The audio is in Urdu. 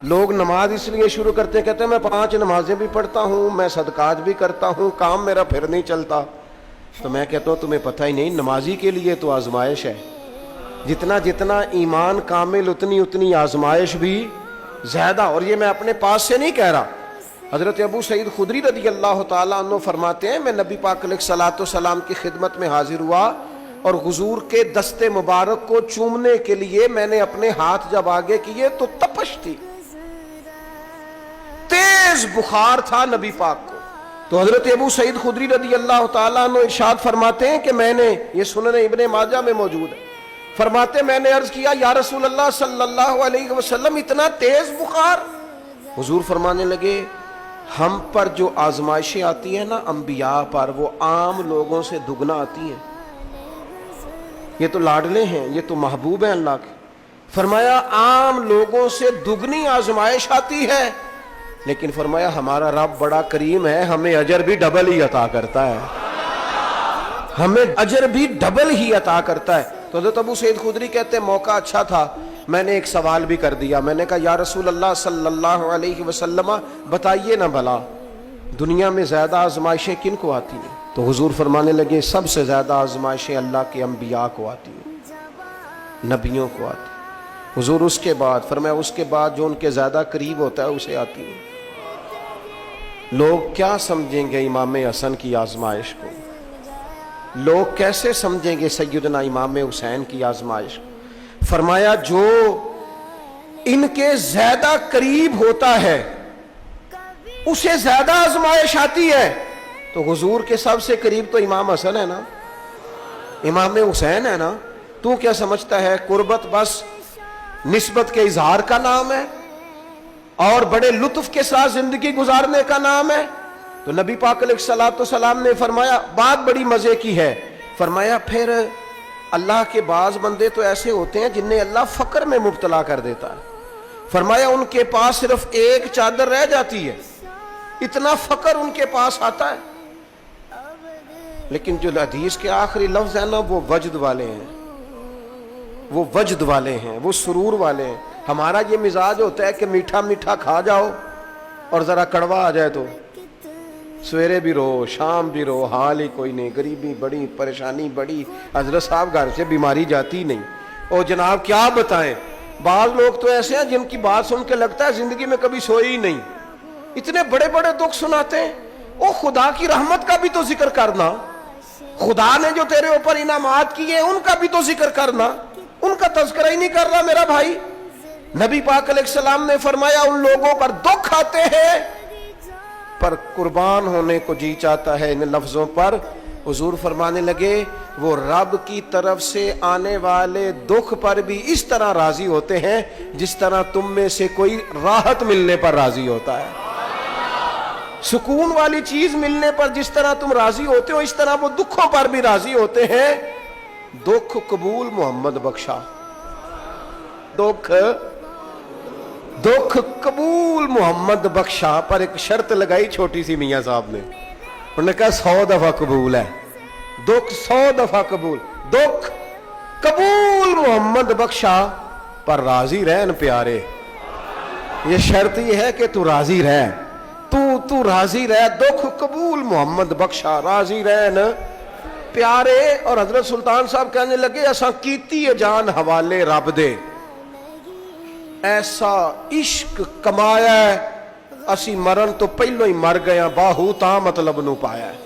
لوگ نماز اس لیے شروع کرتے ہیں، کہتے ہیں میں 5 نمازیں بھی پڑھتا ہوں، میں صدقات بھی کرتا ہوں، کام میرا پھر نہیں چلتا۔ تو میں کہتا ہوں تمہیں پتہ ہی نہیں، نمازی کے لیے تو آزمائش ہے، جتنا جتنا ایمان کامل اتنی آزمائش بھی زیادہ۔ اور یہ میں اپنے پاس سے نہیں کہہ رہا، حضرت ابو سعید خدری رضی اللہ تعالیٰ عنہ فرماتے ہیں میں نبی پاک علیہ الصلوۃ والسلام کی خدمت میں حاضر ہوا اور حضور کے دست مبارک کو چومنے کے لیے میں نے اپنے ہاتھ جب آگے کیے تو تپش تھی، تیز بخار تھا نبی پاک کو۔ تو حضرت ابو سعید خدری رضی اللہ تعالیٰ عنہ ارشاد فرماتے ہیں کہ میں نے، یہ سنن ابن ماجہ میں موجود ہے، فرماتے میں نے عرض کیا یا رسول اللہ صلی اللہ علیہ وسلم اتنا تیز بخار؟ حضور فرمانے لگے ہم پر جو آزمائشیں آتی ہیں نا انبیاء پر، وہ عام لوگوں سے دگنا آتی ہیں۔ یہ تو لاڈلے ہیں، یہ تو محبوب ہیں اللہ کے۔ فرمایا عام لوگوں سے دگنی آزمائش آتی ہے، لیکن فرمایا ہمارا رب بڑا کریم ہے، ہمیں اجر بھی ڈبل ہی عطا کرتا ہے، ہمیں اجر بھی ڈبل ہی عطا کرتا ہے۔ تو حضرت ابو سعید خدری کہتے ہیں موقع اچھا تھا، میں نے ایک سوال بھی کر دیا، میں نے کہا یا رسول اللہ صلی اللہ علیہ وسلم بتائیے نا بھلا دنیا میں زیادہ آزمائشیں کن کو آتی ہیں؟ تو حضور فرمانے لگے سب سے زیادہ آزمائشیں اللہ کے انبیاء کو آتی ہیں، نبیوں کو آتی ہیں۔ حضور اس کے بعد فرمایا اس کے بعد جو ان کے زیادہ قریب ہوتا ہے اسے آتی ہیں۔ لوگ کیا سمجھیں گے امام حسن کی آزمائش کو؟ لوگ کیسے سمجھیں گے سیدنا امام حسین کی آزمائش کو؟ فرمایا جو ان کے زیادہ قریب ہوتا ہے اسے زیادہ آزمائش آتی ہے۔ تو حضور کے سب سے قریب تو امام حسن ہے نا، امام حسین ہے نا، تو کیا سمجھتا ہے قربت بس نسبت کے اظہار کا نام ہے اور بڑے لطف کے ساتھ زندگی گزارنے کا نام ہے؟ تو نبی پاک علیہ الصلوۃ والسلام نے فرمایا بات بڑی مزے کی ہے، فرمایا پھر اللہ کے بعض بندے تو ایسے ہوتے ہیں جنہیں اللہ فقر میں مبتلا کر دیتا ہے۔ فرمایا ان کے پاس صرف ایک چادر رہ جاتی ہے، اتنا فقر ان کے پاس آتا ہے، لیکن جو حدیث کے آخری لفظ ہیں نا وہ وجد والے ہیں، وہ وجد والے ہیں، وہ سرور والے ہیں۔ ہمارا یہ مزاج ہوتا ہے کہ میٹھا میٹھا کھا جاؤ اور ذرا کڑوا آ جائے تو سویرے بھی رو شام بھی رو، حال ہی کوئی نہیں، غریبی بڑی، پریشانی بڑی، حضرت صاحب گھر سے بیماری جاتی نہیں، اور جناب کیا بتائیں بعض لوگ تو ایسے ہیں جن کی بات سن کے لگتا ہے زندگی میں کبھی سوئی ہی نہیں، اتنے بڑے بڑے دکھ سناتے ہیں۔ او خدا کی رحمت کا بھی تو ذکر کرنا، خدا نے جو تیرے اوپر انعامات کیے ان کا بھی تو ذکر کرنا، ان کا تذکرہ ہی نہیں کر رہا میرا بھائی۔ نبی پاک علیہ السلام نے فرمایا ان لوگوں پر دکھ آتے ہیں پر قربان ہونے کو جی چاہتا ہے ان لفظوں پر۔ حضور فرمانے لگے وہ رب کی طرف سے آنے والے دکھ پر بھی اس طرح راضی ہوتے ہیں جس طرح تم میں سے کوئی راحت ملنے پر راضی ہوتا ہے، سکون والی چیز ملنے پر جس طرح تم راضی ہوتے ہو اس طرح وہ دکھوں پر بھی راضی ہوتے ہیں۔ دکھ قبول محمد بخشا، دکھ قبول محمد بخشا، پر ایک شرط لگائی چھوٹی سی میاں صاحب نے، انہوں نے کہا 100 دفعہ قبول ہے، دکھ 100 دفعہ قبول، دکھ قبول محمد بخشا پر راضی رہن پیارے۔ یہ شرط یہ ہے کہ تو راضی رہ، تو راضی رہ، دکھ قبول محمد بخشا، راضی رہن پیارے۔ اور حضرت سلطان صاحب کہنے لگے اساں کیتی ہے جان حوالے رب دے، ایسا عشق کمایا ہے اسی مرن تو پہلو ہی مر گیا، باہو تا مطلب نو پایا ہے۔